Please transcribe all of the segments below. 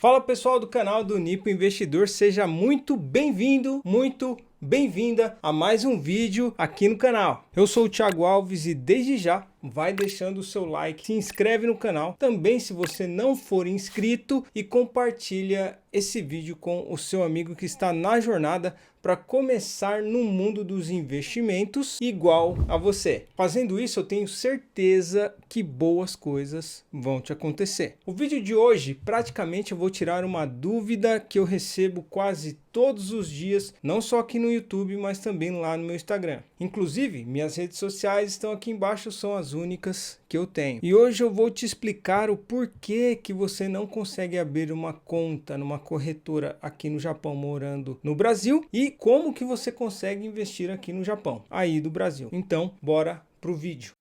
Fala pessoal do canal do Nipo Investidor, seja muito bem-vindo, muito bem-vinda a mais um vídeo aqui no canal. Eu sou o Thiago Alves e desde já vai deixando o seu like, se inscreve no canal, também se você não for inscrito e compartilha esse vídeo com o seu amigo que está na jornada para começar no mundo dos investimentos igual a você. Fazendo isso, eu tenho certeza que boas coisas vão te acontecer. O vídeo de hoje, praticamente eu vou tirar uma dúvida que eu recebo quase todos os dias, não só aqui no YouTube, mas também lá no meu Instagram. Inclusive, minhas redes sociais estão aqui embaixo, são as únicas que eu tenho. E hoje eu vou te explicar o porquê que você não consegue abrir uma conta numa corretora aqui no Japão morando no Brasil e como que você consegue investir aqui no Japão, aí do Brasil. Então, bora pro vídeo.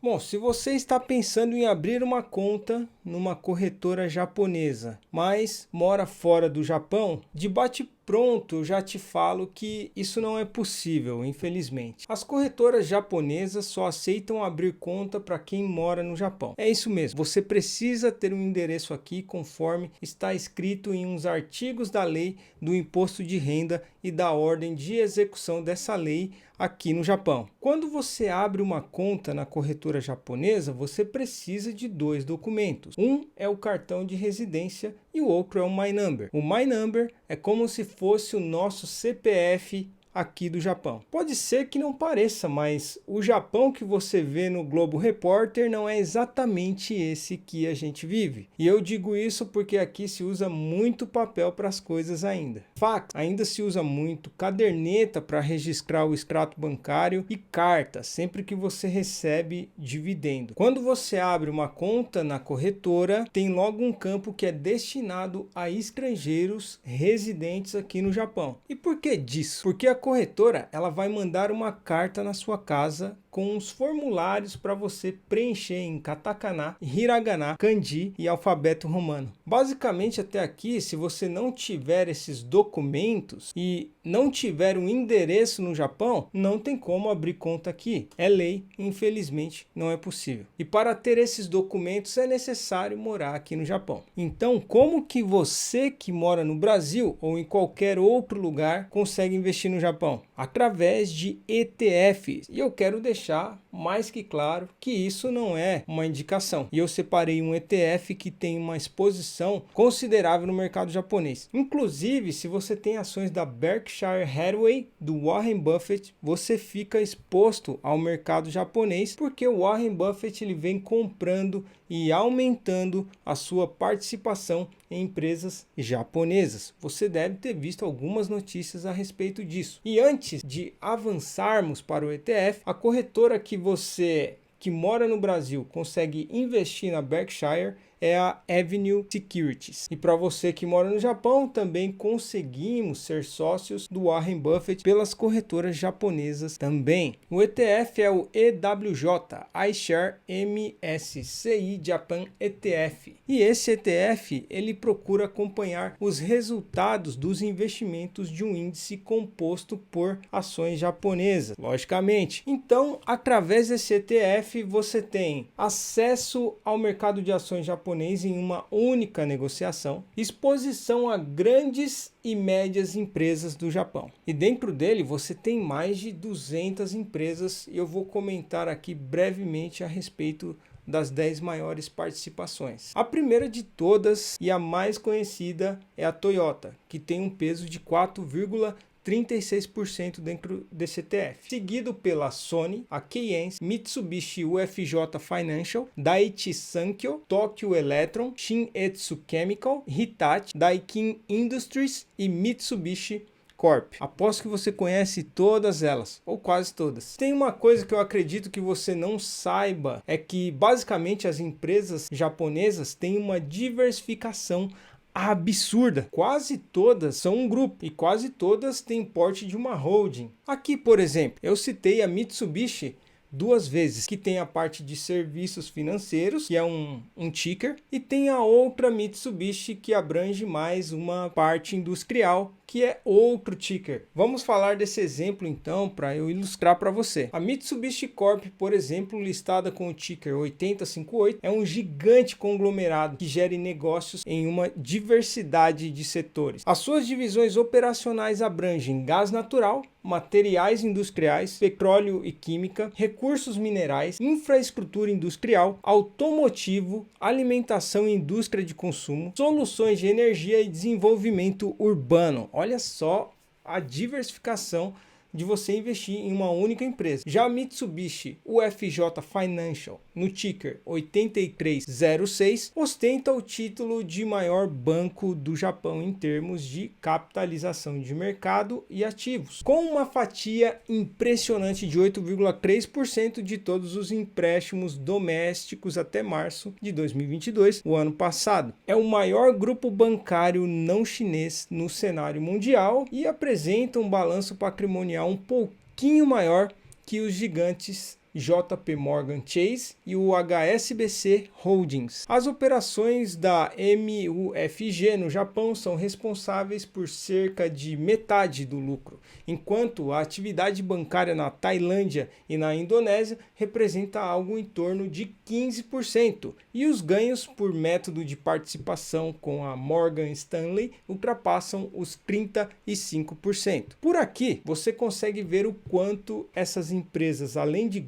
Bom, se você está pensando em abrir uma conta numa corretora japonesa, mas mora fora do Japão, de bate-pronto eu já te falo que isso não é possível, infelizmente. As corretoras japonesas só aceitam abrir conta para quem mora no Japão. É isso mesmo, você precisa ter um endereço aqui conforme está escrito em uns artigos da lei do imposto de renda e da ordem de execução dessa lei aqui no Japão. Quando você abre uma conta na corretora japonesa, você precisa de dois documentos. Um é o cartão de residência e o outro é o My Number. O My Number é como se fosse o nosso CPF aqui do Japão. Pode ser que não pareça, mas o Japão que você vê no Globo Repórter não é exatamente esse que a gente vive. E eu digo isso porque aqui se usa muito papel para as coisas ainda. Fax, ainda se usa muito caderneta para registrar o extrato bancário e carta, sempre que você recebe dividendo. Quando você abre uma conta na corretora, tem logo um campo que é destinado a estrangeiros residentes aqui no Japão. E por que disso? Porque a corretora ela vai mandar uma carta na sua casa com os formulários para você preencher em katakana, hiragana, kanji e alfabeto romano. Basicamente até aqui, se você não tiver esses documentos e não tiver um endereço no Japão, não tem como abrir conta aqui. É lei, infelizmente não é possível. E para ter esses documentos é necessário morar aqui no Japão. Então, como que você que mora no Brasil ou em qualquer outro lugar consegue investir no Japão? Através de ETFs. E eu quero deixar mais que claro que isso não é uma indicação. E eu separei um ETF que tem uma exposição considerável no mercado japonês. Inclusive, se você tem ações da Berkshire Hathaway, do Warren Buffett, você fica exposto ao mercado japonês, porque o Warren Buffett ele vem comprando e aumentando a sua participação em empresas japonesas. Você deve ter visto algumas notícias a respeito disso. E antes de avançarmos para o ETF, a corretora que você que mora no Brasil consegue investir na Berkshire é a Avenue Securities. E para você que mora no Japão, também conseguimos ser sócios do Warren Buffett pelas corretoras japonesas também. O ETF é o EWJ, iShare MSCI Japan ETF. E esse ETF, ele procura acompanhar os resultados dos investimentos de um índice composto por ações japonesas, logicamente. Então, através desse ETF, você tem acesso ao mercado de ações japonês em uma única negociação, exposição a grandes e médias empresas do Japão. E dentro dele você tem mais de 200 empresas e eu vou comentar aqui brevemente a respeito das 10 maiores participações. A primeira de todas e a mais conhecida é a Toyota, que tem um peso de 4,36% dentro desse ETF, seguido pela Sony, a Keyence, Mitsubishi UFJ Financial, Daiichi Sankyo, Tokyo Electron, Shin-Etsu Chemical, Hitachi, Daikin Industries e Mitsubishi Corp. Aposto que você conhece todas elas, ou quase todas. Tem uma coisa que eu acredito que você não saiba, é que basicamente as empresas japonesas têm uma diversificação absurda. Quase todas são um grupo e quase todas têm porte de uma holding. Aqui, por exemplo, eu citei a Mitsubishi duas vezes, que tem a parte de serviços financeiros, que é um ticker, e tem a outra Mitsubishi que abrange mais uma parte industrial, que é outro ticker. Vamos falar desse exemplo então para eu ilustrar para você. A Mitsubishi Corp, por exemplo, listada com o ticker 8058, é um gigante conglomerado que gera negócios em uma diversidade de setores. As suas divisões operacionais abrangem gás natural, materiais industriais, petróleo e química, recursos minerais, infraestrutura industrial, automotivo, alimentação e indústria de consumo, soluções de energia e desenvolvimento urbano. Olha só a diversificação de você investir em uma única empresa. Já a Mitsubishi UFJ Financial, no ticker 8306, ostenta o título de maior banco do Japão em termos de capitalização de mercado e ativos, com uma fatia impressionante de 8,3% de todos os empréstimos domésticos até março de 2022, o ano passado. É o maior grupo bancário não chinês no cenário mundial e apresenta um balanço patrimonial um pouquinho maior que os gigantes JP Morgan Chase e o HSBC Holdings. As operações da MUFG no Japão são responsáveis por cerca de metade do lucro, enquanto a atividade bancária na Tailândia e na Indonésia representa algo em torno de 15%, e os ganhos por método de participação com a Morgan Stanley ultrapassam os 35%. Por aqui você consegue ver o quanto essas empresas, além de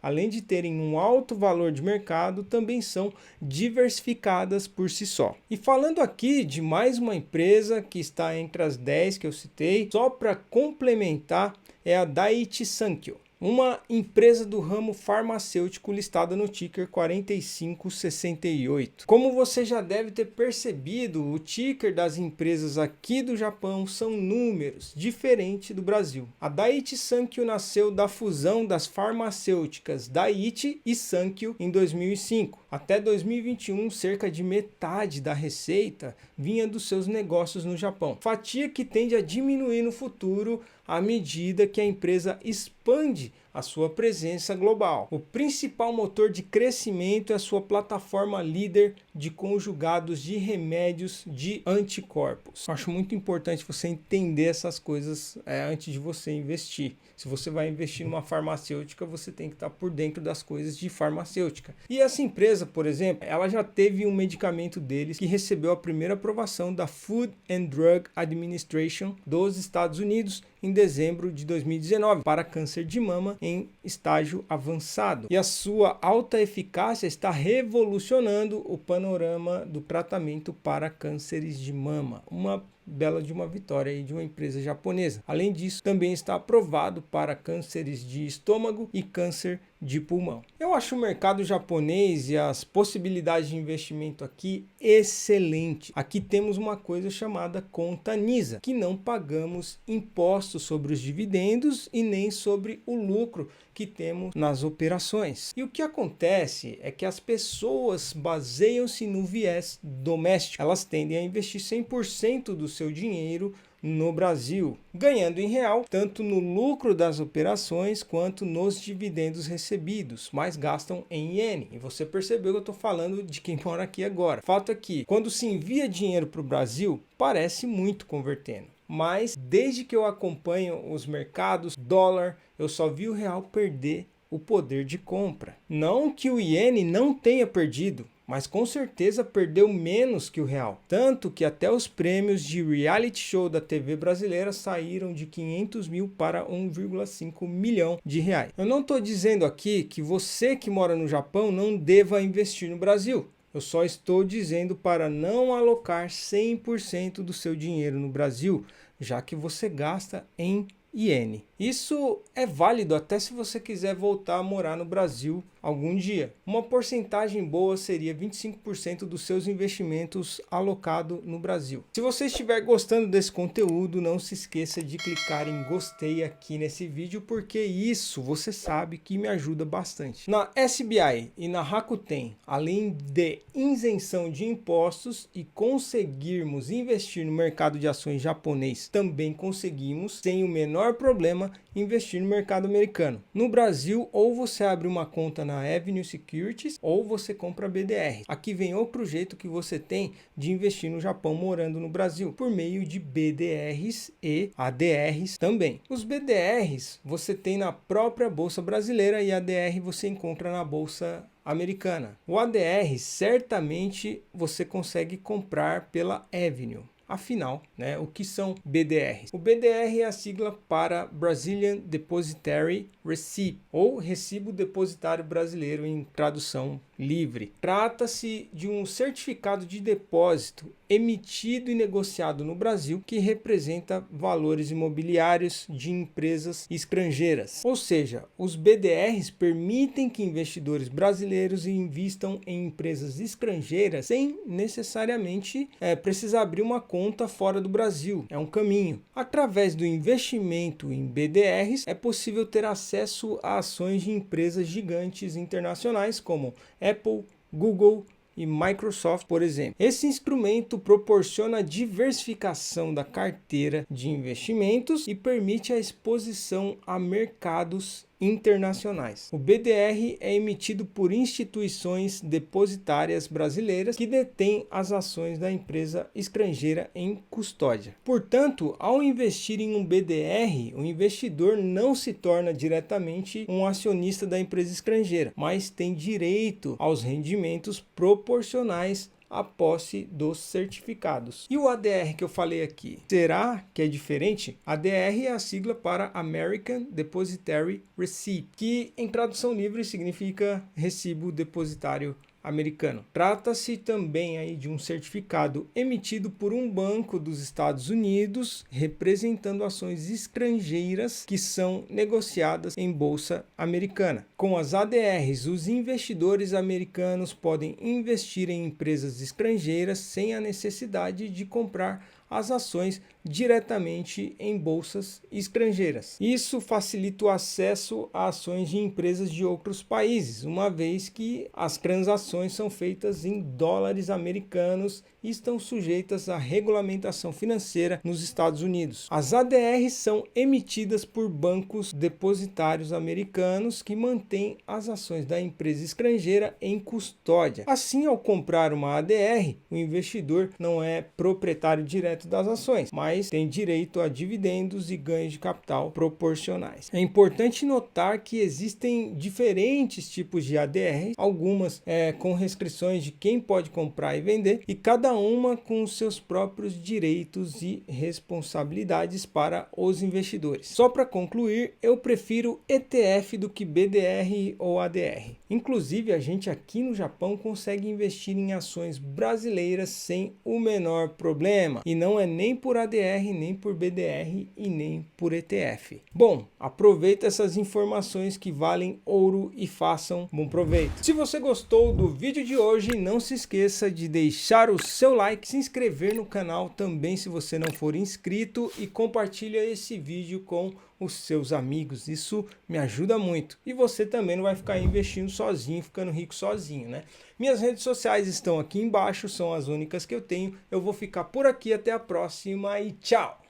além de terem um alto valor de mercado, também são diversificadas por si só. E falando aqui de mais uma empresa que está entre as 10 que eu citei, só para complementar, é a Daiichi Sankyo, uma empresa do ramo farmacêutico listada no ticker 4568. Como você já deve ter percebido, o ticker das empresas aqui do Japão são números, diferente do Brasil. A Daiichi Sankyo nasceu da fusão das farmacêuticas Daiichi e Sankyo em 2005. Até 2021, cerca de metade da receita vinha dos seus negócios no Japão, fatia que tende a diminuir no futuro à medida que a empresa expande a sua presença global. O principal motor de crescimento é a sua plataforma líder de conjugados de remédios de anticorpos. Acho muito importante você entender essas coisas antes de você investir. Se você vai investir numa farmacêutica, você tem que estar por dentro das coisas de farmacêutica. E essa empresa, por exemplo, ela já teve um medicamento deles que recebeu a primeira aprovação da Food and Drug Administration dos Estados Unidos em dezembro de 2019 para câncer de mama em estágio avançado. E a sua alta eficácia está revolucionando o panorama do tratamento para cânceres de mama. Uma bela de uma vitória aí de uma empresa japonesa. Além disso, também está aprovado para cânceres de estômago e câncer de pulmão. Eu acho o mercado japonês e as possibilidades de investimento aqui excelente. Aqui temos uma coisa chamada conta NISA, que não pagamos impostos sobre os dividendos e nem sobre o lucro que temos nas operações. E o que acontece é que as pessoas baseiam-se no viés doméstico. Elas tendem a investir 100% do seu dinheiro no Brasil, ganhando em real, tanto no lucro das operações quanto nos dividendos recebidos, mas gastam em iene. E você percebeu que eu estou falando de quem mora aqui agora. Fato é que, quando se envia dinheiro para o Brasil, parece muito convertendo. Mas desde que eu acompanho os mercados, dólar, eu só vi o real perder o poder de compra. Não que o iene não tenha perdido, mas com certeza perdeu menos que o real. Tanto que até os prêmios de reality show da TV brasileira saíram de 500 mil para 1,5 milhão de reais. Eu não estou dizendo aqui que você que mora no Japão não deva investir no Brasil. Eu só estou dizendo para não alocar 100% do seu dinheiro no Brasil, já que você gasta em iene. Isso é válido até se você quiser voltar a morar no Brasil algum dia. Uma porcentagem boa seria 25% dos seus investimentos alocado no Brasil. Se você estiver gostando desse conteúdo, não se esqueça de clicar em gostei aqui nesse vídeo, porque isso você sabe que me ajuda bastante. Na SBI e na Rakuten, além de isenção de impostos e conseguirmos investir no mercado de ações japonês, também conseguimos, sem o menor problema, investir no mercado americano. No Brasil, ou você abre uma conta na na Avenue Securities ou você compra BDR. Aqui vem outro jeito que você tem de investir no Japão morando no Brasil, por meio de BDRs e ADRs também. Os BDRs você tem na própria Bolsa Brasileira e ADR você encontra na Bolsa Americana. O ADR certamente você consegue comprar pela Avenue. Afinal, né, o que são BDRs? O BDR é a sigla para Brazilian Depositary Receipt, ou Recibo Depositário Brasileiro em tradução livre. Trata-se de um certificado de depósito emitido e negociado no Brasil que representa valores imobiliários de empresas estrangeiras. Ou seja, os BDRs permitem que investidores brasileiros invistam em empresas estrangeiras sem necessariamente precisar abrir uma conta fora do Brasil. É um caminho. Através do investimento em BDRs, é possível ter acesso a ações de empresas gigantes internacionais como Apple, Google e Microsoft, por exemplo. Esse instrumento proporciona a diversificação da carteira de investimentos e permite a exposição a mercados internacionais. O BDR é emitido por instituições depositárias brasileiras que detêm as ações da empresa estrangeira em custódia. Portanto, ao investir em um BDR, o investidor não se torna diretamente um acionista da empresa estrangeira, mas tem direito aos rendimentos proporcionais a posse dos certificados. E o ADR que eu falei aqui, será que é diferente? ADR é a sigla para American Depositary Receipt, que em tradução livre significa Recibo Depositário Americano. Trata-se também aí de um certificado emitido por um banco dos Estados Unidos, representando ações estrangeiras que são negociadas em bolsa americana. Com as ADRs, os investidores americanos podem investir em empresas estrangeiras sem a necessidade de comprar as ações diretamente em bolsas estrangeiras. Isso facilita o acesso a ações de empresas de outros países, uma vez que as transações são feitas em dólares americanos e estão sujeitas à regulamentação financeira nos Estados Unidos. As ADRs são emitidas por bancos depositários americanos que mantêm as ações da empresa estrangeira em custódia. Assim, ao comprar uma ADR, o investidor não é proprietário direto das ações, mas tem direito a dividendos e ganhos de capital proporcionais. É importante notar que existem diferentes tipos de ADR, algumas com restrições de quem pode comprar e vender, e cada uma com seus próprios direitos e responsabilidades para os investidores. Só para concluir, eu prefiro ETF do que BDR ou ADR. Inclusive, a gente aqui no Japão consegue investir em ações brasileiras sem o menor problema, e não é nem por ADR, nem por BDR e nem por ETF. Bom, aproveita essas informações que valem ouro e façam bom proveito. Se você gostou do vídeo de hoje, não se esqueça de deixar o seu like, se inscrever no canal também se você não for inscrito e compartilha esse vídeo com os seus amigos. Isso me ajuda muito. E você também não vai ficar investindo sozinho, ficando rico sozinho, né? Minhas redes sociais estão aqui embaixo, são as únicas que eu tenho. Eu vou ficar por aqui, até a próxima e tchau!